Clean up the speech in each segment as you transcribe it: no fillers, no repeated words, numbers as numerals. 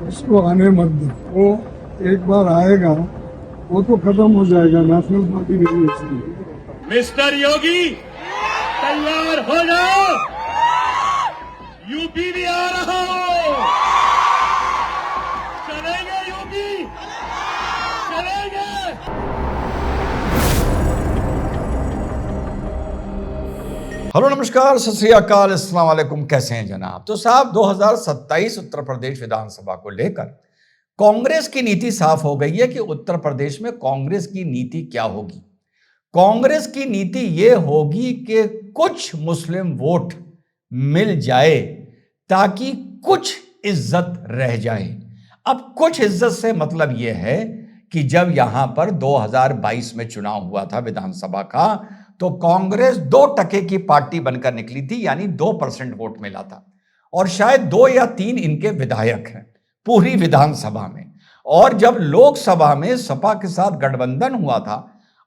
उसको आने मत दो। वो एक बार आएगा वो तो खत्म हो जाएगा, नेशनल पार्टी नहीं है इसलिए। मिस्टर योगी तैयार हो जाओ, यूपी भी आ रहा हो। चलेंगे यूपी, चलेंगे। हेलो नमस्कार, सत श्री अकाल, अस्सलाम वालेकुम। कैसे हैं जनाब? तो साहब 2027 उत्तर प्रदेश विधानसभा को लेकर कांग्रेस की नीति साफ हो गई है कि उत्तर प्रदेश में कांग्रेस की नीति क्या होगी। कांग्रेस की नीति यह होगी कि कुछ मुस्लिम वोट मिल जाए ताकि कुछ इज्जत रह जाए। अब कुछ इज्जत से मतलब यह है कि जब यहां पर 2022 में चुनाव हुआ था विधानसभा का, तो कांग्रेस 2% की पार्टी बनकर निकली थी, यानी 2% वोट मिला था। और शायद 2 या 3 इनके विधायक हैं पूरी विधानसभा में। और जब लोकसभा में सपा के साथ गठबंधन हुआ था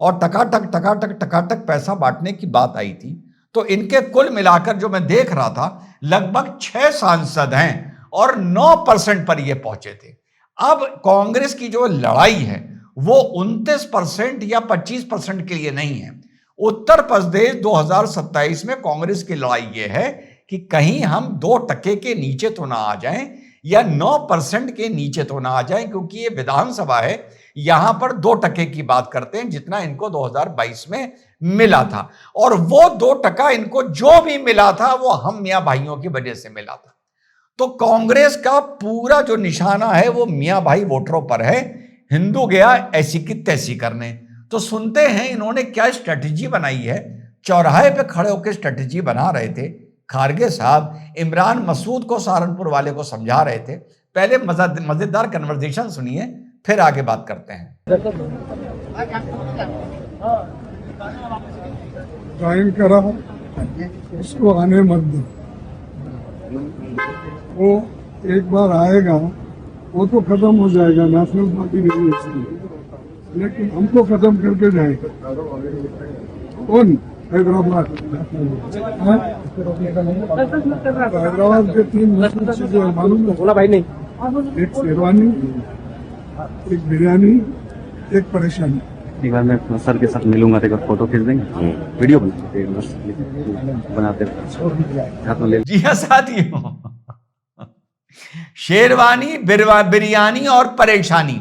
और टकाटक पैसा बांटने की बात आई थी, तो इनके कुल मिलाकर जो मैं देख रहा था लगभग 6 सांसद हैं और 9% पर ये पहुंचे थे। अब कांग्रेस की जो लड़ाई है वो 29% या 25% के लिए नहीं है। उत्तर प्रदेश 2027 में कांग्रेस की लड़ाई यह है कि कहीं हम 2% के नीचे तो ना आ जाएं या 9% के नीचे तो ना आ जाएं, क्योंकि ये विधानसभा है, यहां पर 2% की बात करते हैं जितना इनको 2022 में मिला था। और वो 2% इनको जो भी मिला था वो हम मियां भाइयों की वजह से मिला था। तो कांग्रेस का पूरा जो निशाना है वो मियां भाई वोटरों पर है। हिंदू गया ऐसी की तैसी करने। तो सुनते हैं इन्होंने क्या स्ट्रेटेजी बनाई है। चौराहे पे खड़े होकर स्ट्रेटेजी बना रहे थे खारगे साहब, इमरान मसूद को सहारनपुर वाले को समझा रहे थे। पहले मजेदार कन्वर्सेशन सुनिए, फिर आगे बात करते हैं। ज्वाइन करा, उसको आने मत दो। वो एक बार आएगा वो तो खत्म हो जाएगा, नेशनल पार्टी नहीं है इसलिए। लेकिन हमको खत्म करके जाएगा कौन? हैदराबाद। हैदराबाद के 3 मशहूर चीजें मालूम है? बोला भाई नहीं। एक शेरवानी, एक बिरयानी, एक परेशानी। एक बार मैं सर के साथ मिलूंगा तो एक बार फोटो खींच देंगे, वीडियो बनाते हैं। जी हाँ साथियों, शेरवानी, बिरयानी और परेशानी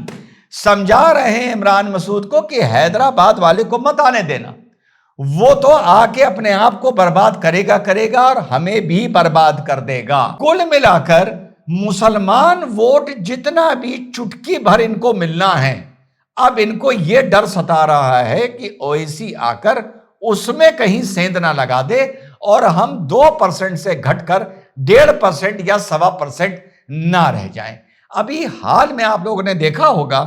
समझा रहे हैं इमरान मसूद को कि हैदराबाद वाले को मत आने देना। वो तो आके अपने आप को बर्बाद करेगा और हमें भी बर्बाद कर देगा। कुल मिलाकर मुसलमान वोट जितना भी चुटकी भर इनको मिलना है, अब इनको यह डर सता रहा है कि ओवैसी आकर उसमें कहीं सेंध ना लगा दे और हम 2% से घटकर 1.5% या 1.25% ना रह जाएं। अभी हाल में आप लोगों ने देखा होगा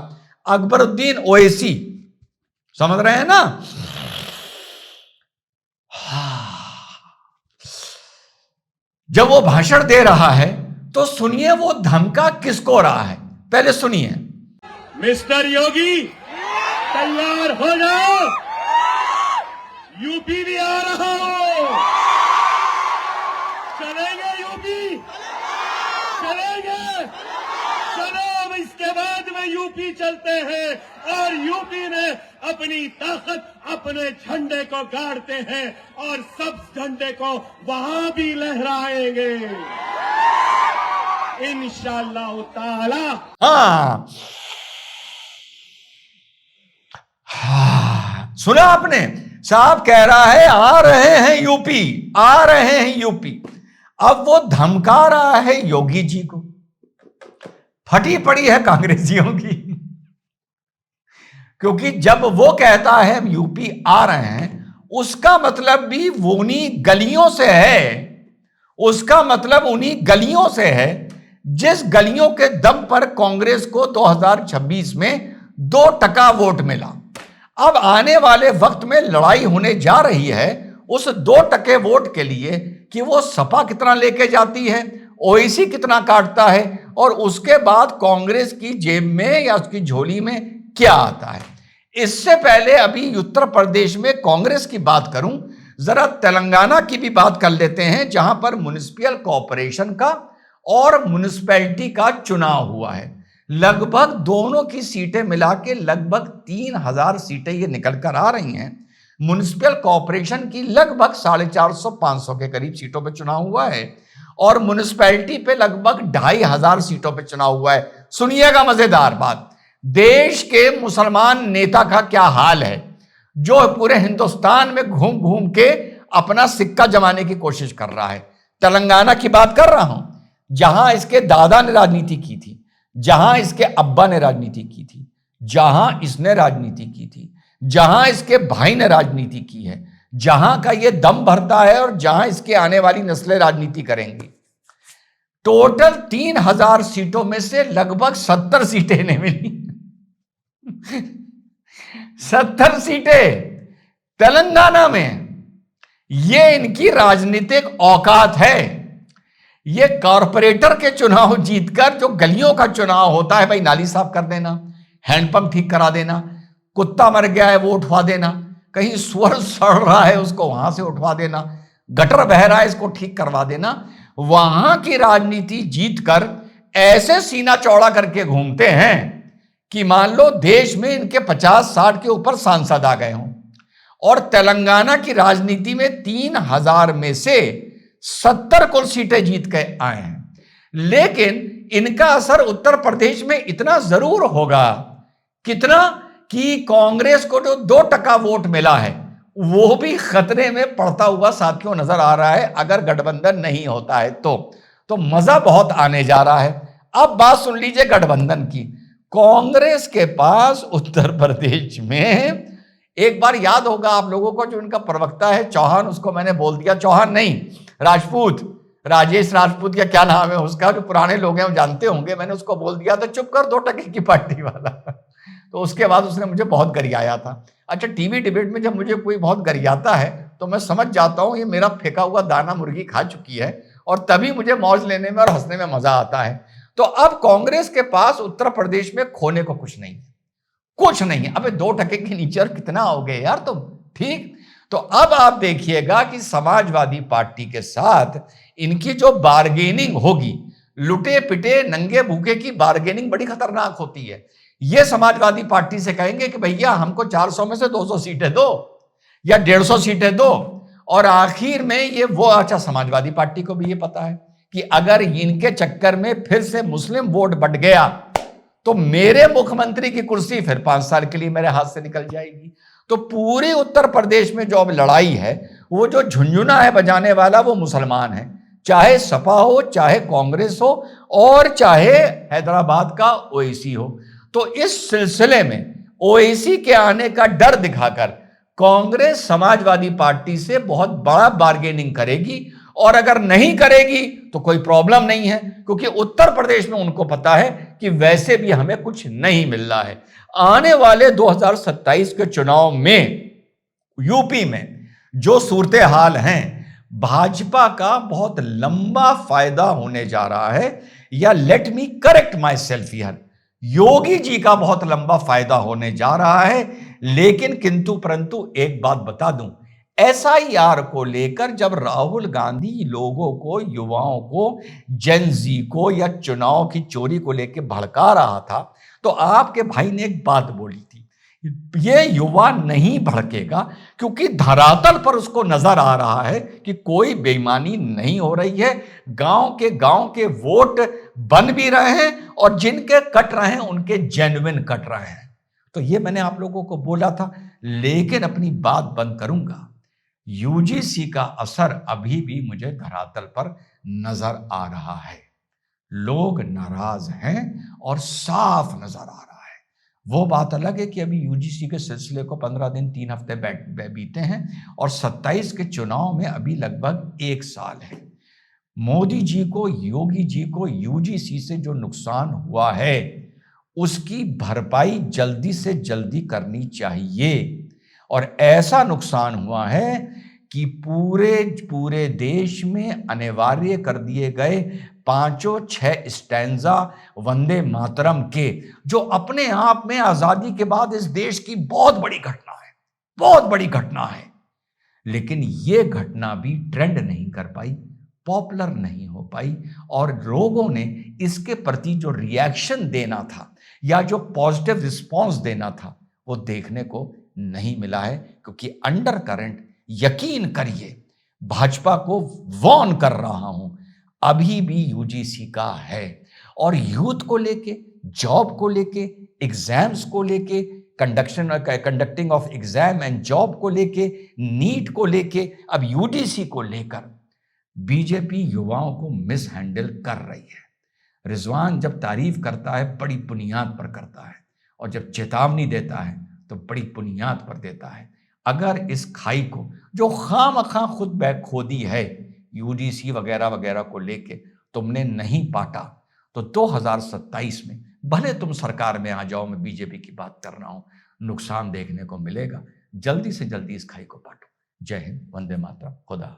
अकबरुद्दीन ओवैसी, समझ रहे हैं ना? जब वो भाषण दे रहा है तो सुनिए वो धमका किसको रहा है, पहले सुनिए। मिस्टर योगी तैयार हो जाओ, यूपी भी आ रहा हो। चलेंगे यूपी, चलेंगे। चलो अब इसके बाद में यूपी चलते हैं और यूपी में अपनी ताकत अपने झंडे को गाड़ते हैं और सब झंडे को वहां भी लहराएंगे इंशाअल्लाह ताला। सुना आपने? साहब कह रहा है आ रहे हैं यूपी, आ रहे हैं यूपी। अब वो धमका रहा है योगी जी को। फटी पड़ी है कांग्रेसियों की, क्योंकि जब वो कहता है हम यूपी आ रहे हैं, उसका मतलब भी उन्हीं गलियों से है। उसका मतलब उन्हीं गलियों से है जिस गलियों के दम पर कांग्रेस को 2026 में 2% वोट मिला। अब आने वाले वक्त में लड़ाई होने जा रही है उस 2% वोट के लिए कि वो सपा कितना लेके जाती है, ओवैसी कितना काटता है और उसके बाद कांग्रेस की जेब में या उसकी झोली में क्या आता है। इससे पहले अभी उत्तर प्रदेश में कांग्रेस की बात करूं, जरा तेलंगाना की भी बात कर लेते हैं, जहां पर म्युनिसिपल कॉर्पोरेशन का और म्युनिसिपैलिटी का चुनाव हुआ है। लगभग दोनों की सीटें मिला के लगभग 3000 सीटें ये निकल कर आ रही हैं। म्युनिसिपल कॉर्पोरेशन की लगभग 450-500 के करीब सीटों पे चुनाव हुआ है और म्युनिसिपैलिटी पे लगभग 2500 सीटों पे चुनाव हुआ है। सुनिएगा मजेदार बात, देश के मुसलमान नेता का क्या हाल है जो पूरे हिंदुस्तान में घूम घूम के अपना सिक्का जमाने की कोशिश कर रहा है। तेलंगाना की बात कर रहा हूं, जहां इसके दादा ने राजनीति की थी, जहां इसके अब्बा ने राजनीति की थी, जहां इसने राजनीति की थी, जहां इसके भाई ने राजनीति की है, जहां का ये दम भरता है और जहां इसके आने वाली नस्लें राजनीति करेंगी। टोटल 3000 सीटों में से लगभग 70 सीटें इन्हें मिली। 70 सीटें तेलंगाना में। ये इनकी राजनीतिक औकात है। ये कॉरपोरेटर के चुनाव जीतकर जो गलियों का चुनाव होता है, भाई नाली साफ कर देना, हैंडपंप ठीक करा देना, कुत्ता मर गया है वो उठवा देना, कहीं सुअर सड़ रहा है उसको वहां से उठवा देना, गटर बह रहा है इसको ठीक करवा देना, वहां की राजनीति जीतकर ऐसे सीना चौड़ा करके घूमते हैं कि मान लो देश में इनके 50-60 के ऊपर सांसद आ गए हों। और तेलंगाना की राजनीति में 3000 में से 70 कुल सीटें जीत के आए हैं। लेकिन इनका असर उत्तर प्रदेश में इतना जरूर होगा, कितना कि कांग्रेस को जो 2% वोट मिला है वो भी खतरे में पड़ता हुआ साथियों नजर आ रहा है अगर गठबंधन नहीं होता है तो मजा बहुत आने जा रहा है। अब बात सुन लीजिए गठबंधन की। कांग्रेस के पास उत्तर प्रदेश में, एक बार याद होगा आप लोगों को, जो इनका प्रवक्ता है चौहान, उसको मैंने बोल दिया, चौहान नहीं राजपूत, राजेश राजपूत या क्या नाम है उसका, जो पुराने लोग हैं वो जानते होंगे, मैंने उसको बोल दिया था चुप कर 2% की पार्टी वाला। तो उसके बाद उसने मुझे बहुत गरियाया था। अच्छा, टीवी डिबेट में जब मुझे कोई बहुत गरियाता है तो मैं समझ जाता हूं ये मेरा फेंका हुआ दाना मुर्गी खा चुकी है और तभी मुझे मौज लेने में और हंसने में मजा आता है। तो अब कांग्रेस के पास उत्तर प्रदेश में खोने को कुछ नहीं, कुछ नहीं। अबे 2% के नीचे और कितना हो गए यार तुम, ठीक। तो अब आप देखिएगा कि समाजवादी पार्टी के साथ इनकी जो बार्गेनिंग होगी, लुटे पिटे नंगे भूखे की बार्गेनिंग बड़ी खतरनाक होती है। ये समाजवादी पार्टी से कहेंगे कि भैया हमको 400 में से 200 सीटें दो या 150 सीटें दो, और आखिर में ये वो, अच्छा समाजवादी पार्टी को भी ये पता है कि अगर इनके चक्कर में फिर से मुस्लिम वोट बढ़ गया तो मेरे मुख्यमंत्री की कुर्सी फिर 5 साल के लिए मेरे हाथ से निकल जाएगी। तो पूरे उत्तर प्रदेश में जो अब लड़ाई है, वो जो झुंझुना है बजाने वाला वो मुसलमान है, चाहे सपा हो, चाहे कांग्रेस हो और चाहे हैदराबाद का ओवैसी हो। तो इस सिलसिले में ओवैसी के आने का डर दिखाकर कांग्रेस समाजवादी पार्टी से बहुत बड़ा बार्गेनिंग करेगी, और अगर नहीं करेगी तो कोई प्रॉब्लम नहीं है, क्योंकि उत्तर प्रदेश में उनको पता है कि वैसे भी हमें कुछ नहीं मिल रहा है। आने वाले 2027 के चुनाव में यूपी में जो सूरत हाल हैं, भाजपा का बहुत लंबा फायदा होने जा रहा है, या let me correct myself here, Yogi ji का बहुत लंबा फायदा होने जा रहा है। लेकिन किंतु परंतु एक बात बता दूं, एसआईआर को लेकर जब राहुल गांधी लोगों को, युवाओं को, जेनजी को या चुनाव की चोरी को लेकर भड़का रहा था, तो आपके भाई ने एक बात बोली थी, ये युवा नहीं भड़केगा, क्योंकि धरातल पर उसको नजर आ रहा है कि कोई बेईमानी नहीं हो रही है, गांव के वोट बन भी रहे हैं और जिनके कट रहे हैं उनके जेन्युइन कट रहे हैं। तो ये मैंने आप लोगों को बोला था, लेकिन अपनी बात बंद करूंगा। यूजीसी का असर अभी भी मुझे धरातल पर नजर आ रहा है। लोग नाराज हैं और साफ नजर आ रहा है। वो बात अलग है कि अभी यूजीसी के सिलसिले को 15 दिन 3 हफ्ते बीते हैं और 27 के चुनाव में अभी लगभग 1 साल है। मोदी जी को, योगी जी को यूजीसी से जो नुकसान हुआ है उसकी भरपाई जल्दी से जल्दी करनी चाहिए। और ऐसा नुकसान हुआ है कि पूरे देश में अनिवार्य कर दिए गए 5-6 स्टैंजा वंदे मातरम के, जो अपने आप में आजादी के बाद इस देश की बहुत बड़ी घटना है, बहुत बड़ी घटना है। लेकिन यह घटना भी ट्रेंड नहीं कर पाई, पॉपुलर नहीं हो पाई और लोगों ने इसके प्रति जो रिएक्शन देना था या जो पॉजिटिव रिस्पॉन्स देना था वो देखने को नहीं मिला है, क्योंकि अंडर करंट यकीन करिए भाजपा को वार्न कर रहा हूं, अभी भी यूजीसी का है। और यूथ को लेके, जॉब को लेके, एग्जाम्स को लेके, conducting of exam and job को लेके, नीट को लेके, अब यूजीसी को लेकर बीजेपी युवाओं को मिस हैंडल कर रही है। रिजवान जब तारीफ करता है बड़ी बुनियाद पर करता है, और जब चेतावनी देता है तो बड़ी बुनियाद पर देता है। अगर इस खाई को जो खामखा खुद बैखोदी है यूजीसी वगैरह वगैरह को लेके तुमने नहीं पाटा, तो 2027 में भले तुम सरकार में आ जाओ, मैं बीजेपी की बात कर रहा हूं, नुकसान देखने को मिलेगा। जल्दी से जल्दी इस खाई को पाटो। जय हिंद, वंदे मातरम, खुदा।